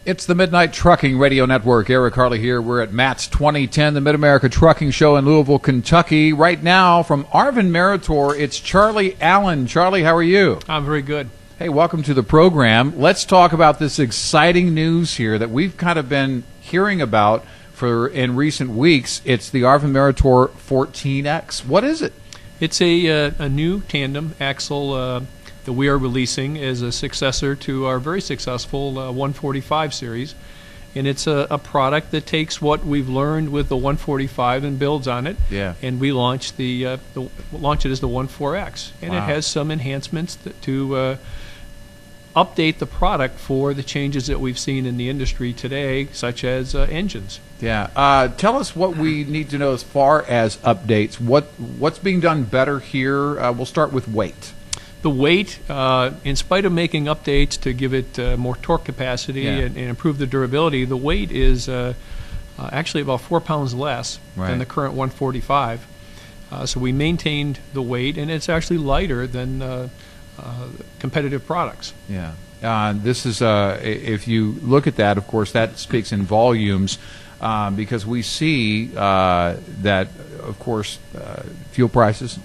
It's the Midnight Trucking Radio Network. Eric Harley here. We're at MATS 2010, the Mid-America Trucking Show in Louisville, Kentucky. Right now, from Arvin Meritor, it's Charlie Allen. Charlie, how are you? I'm very good. Hey, welcome to the program. Let's talk about this exciting news here that we've kind of been hearing about in recent weeks. It's the Arvin Meritor 14X. What is it? It's a new tandem axle that we are releasing as a successor to our very successful 145 series. And it's a product that takes what we've learned with the 145 and builds on it. Yeah. And we launch launch it as the 14X. And Wow. It has some enhancements to update the product for the changes that we've seen in the industry today, such as engines. Yeah. Tell us what we need to know as far as updates. What's being done better here? We'll start with weight. The weight, in spite of making updates to give it more torque capacity and improve the durability, the weight is actually about 4 pounds less than the current 145. So we maintained the weight, and it's actually lighter than competitive products. Yeah. This is, if you look at that, of course, that speaks in volumes because we see that, of course, fuel prices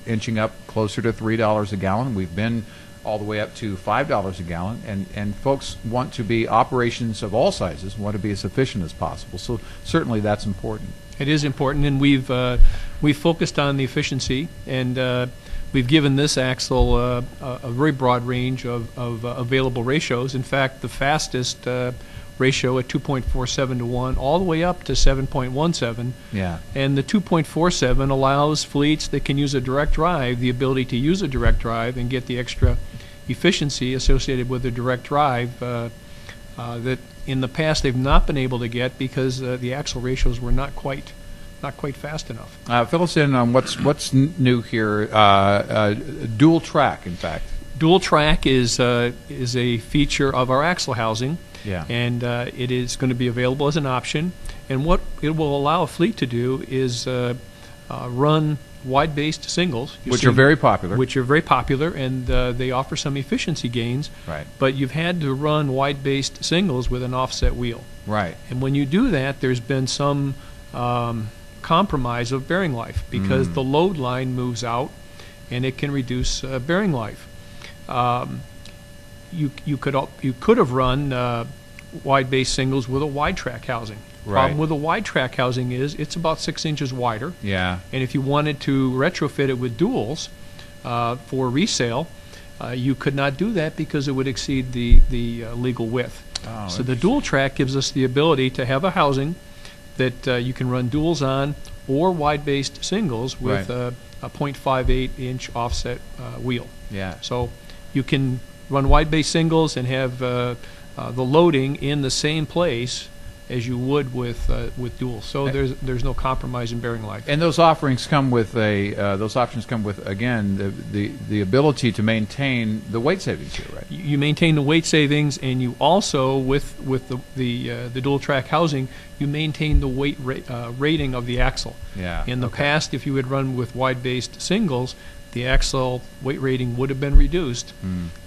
inching up closer to $3 a gallon. We've been all the way up to $5 a gallon, and folks want to be, operations of all sizes want to be as efficient as possible. So certainly that's important. It is important, and we've focused on the efficiency, and we've given this axle a very broad range of available ratios. In fact, the fastest ratio at 2.47 to 1 all the way up to 7.17. Yeah. And the 2.47 allows fleets that can use a direct drive the ability to use a direct drive and get the extra efficiency associated with a direct drive that in the past they've not been able to get because the axle ratios were not quite fast enough. Fill us in on what's new here. Dual track, in fact. Dual track is a feature of our axle housing. Yeah. And it is going to be available as an option. And what it will allow a fleet to do is run wide-based singles. Which are very popular. Which are very popular, and they offer some efficiency gains. Right. But you've had to run wide-based singles with an offset wheel. Right. And when you do that, there's been some compromise of bearing life because the load line moves out, and it can reduce bearing life. You could have run wide-base singles with a wide track housing. Right. Problem with a wide track housing is it's about 6 inches wider. Yeah. And if you wanted to retrofit it with duals for resale, you could not do that because it would exceed the legal width. Oh, so the dual track gives us the ability to have a housing that you can run duals on or wide-based singles with a 0.58 inch offset wheel. Yeah. So you can run wide-base singles and have the loading in the same place as you would with duals. So there's no compromise in bearing life. And those offerings come with those options come with, again, the ability to maintain the weight savings here, right? You maintain the weight savings, and you also with the dual track housing, you maintain the weight rating of the axle. Yeah. In the past, if you had run with wide-based singles, the axle weight rating would have been reduced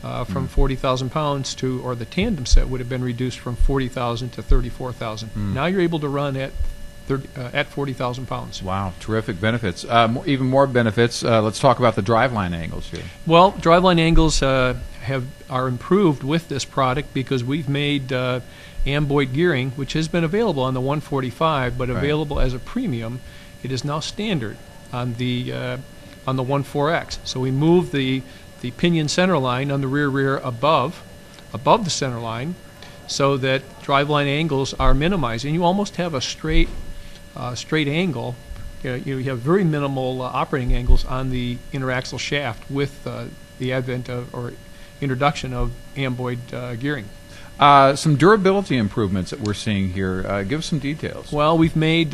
from 40,000 pounds or the tandem set would have been reduced from 40,000 to 34,000. Now you're able to run at 40,000 pounds. Wow, terrific benefits. Even more benefits. Let's talk about the driveline angles here. Well, driveline angles are improved with this product because we've made amboid gearing, which has been available on the 145, but available as a premium. It is now standard on the 14X. So we move the pinion center line on the rear above the center line so that driveline angles are minimized. And you almost have a straight angle. You have very minimal operating angles on the inner axle shaft with the advent or introduction of amboid gearing. Some durability improvements that we're seeing here. Give us some details. Well, we've made,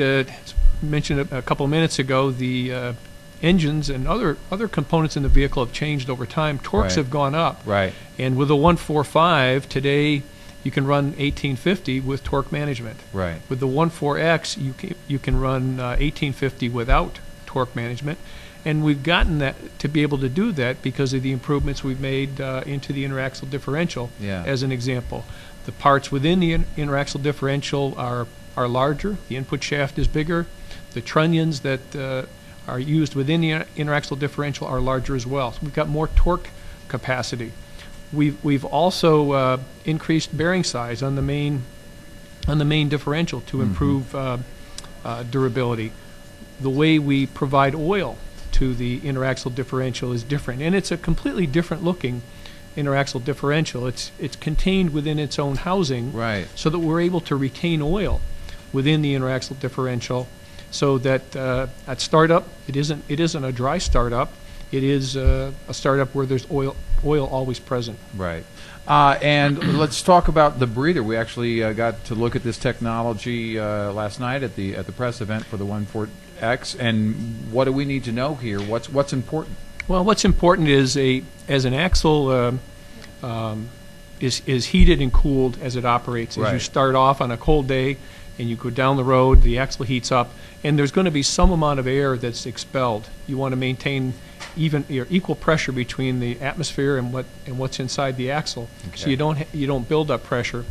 mentioned a couple of minutes ago, the engines and other components in the vehicle have changed over time. Torques have gone up. Right. And with the 145 today, you can run 1850 with torque management. Right. With the 14X, you can run 1850 without torque management. And we've gotten that to be able to do that because of the improvements we've made into the interaxle differential, as an example. The parts within the interaxle differential are larger. The input shaft is bigger. The trunnions that are used within the interaxle differential are larger as well. So we've got more torque capacity. We've also increased bearing size on the main differential to improve durability. The way we provide oil to the interaxle differential is different, and it's a completely different looking interaxle differential. It's contained within its own housing, Right. so that we're able to retain oil within the interaxle differential, so that at startup it isn't a dry startup. It is a startup where there's oil always present. Right. And let's talk about the breather. We actually got to look at this technology last night at the press event for the 14X. And what do we need to know here? What's important? Well, what's important is as an axle is heated and cooled as it operates. As you Right. start off on a cold day and you go down the road, the axle heats up, and there's going to be some amount of air that's expelled. You want to maintain equal pressure between the atmosphere and what's inside the axle, so Okay. you don't build up pressure.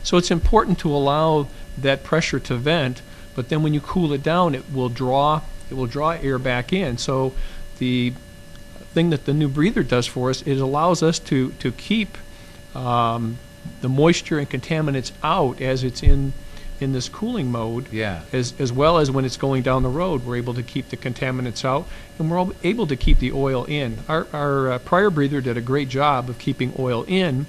So it's important to allow that pressure to vent, but then when you cool it down, it will draw air back in. So the thing that the new breather does for us is allows us to keep the moisture and contaminants out as it's in this cooling mode, Yeah. as well as when it's going down the road. We're able to keep the contaminants out, and we're able to keep the oil in. Our prior breather did a great job of keeping oil in,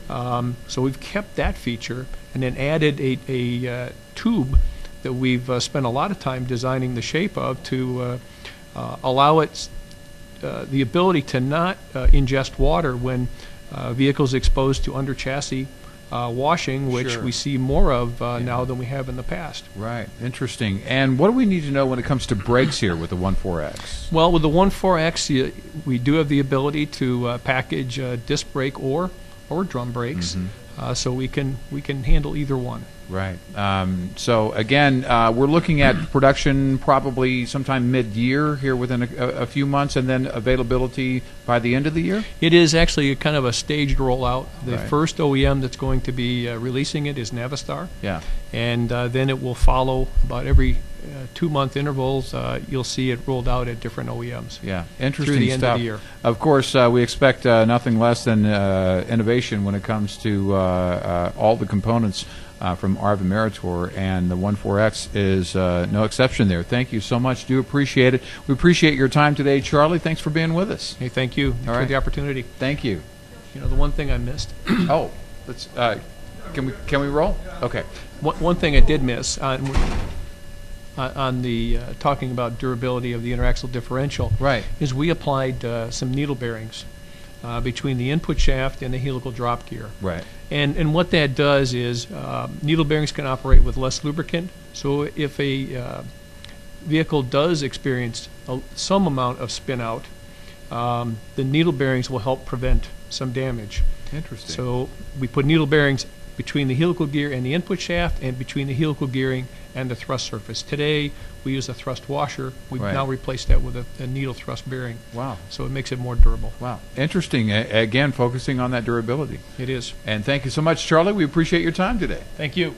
so we've kept that feature and then added a tube that we've spent a lot of time designing the shape of to allow it the ability to not ingest water when vehicles exposed to under chassis washing, which Sure. we see more of now than we have in the past. Right. Interesting. And what do we need to know when it comes to brakes here with the 14X? Well, with the 14X, we do have the ability to package disc brake or drum brakes, so we can handle either one. Right. So again, we're looking at production probably sometime mid-year here within a few months, and then availability by the end of the year? It is actually a kind of a staged rollout. The Right. first OEM that's going to be releasing it is Navistar, Yeah. and then it will follow about every 2-month intervals. You'll see it rolled out at different OEMs. Yeah. Interesting Through the end stuff. of the year. Of course, we expect nothing less than innovation when it comes to all the components from Arvin Meritor, and the 14X is no exception there. Thank you so much. Do appreciate it. We appreciate your time today, Charlie. Thanks for being with us. Hey, thank you for right. the opportunity. Thank you. You know, the one thing I missed, Oh, let's. Can we roll? Okay. one thing I did miss on the talking about durability of the interaxle differential, Right. is we applied some needle bearings between the input shaft and the helical drop gear. Right. And what that does is needle bearings can operate with less lubricant. So if a vehicle does experience some amount of spin out, the needle bearings will help prevent some damage. Interesting. So we put needle bearings between the helical gear and the input shaft, and between the helical gearing and the thrust surface. Today we use a thrust washer. We've Right. now replaced that with a needle thrust bearing. Wow. So it makes it more durable. Wow. Interesting. Again, focusing on that durability. It is. And thank you so much, Charlie. We appreciate your time today. Thank you.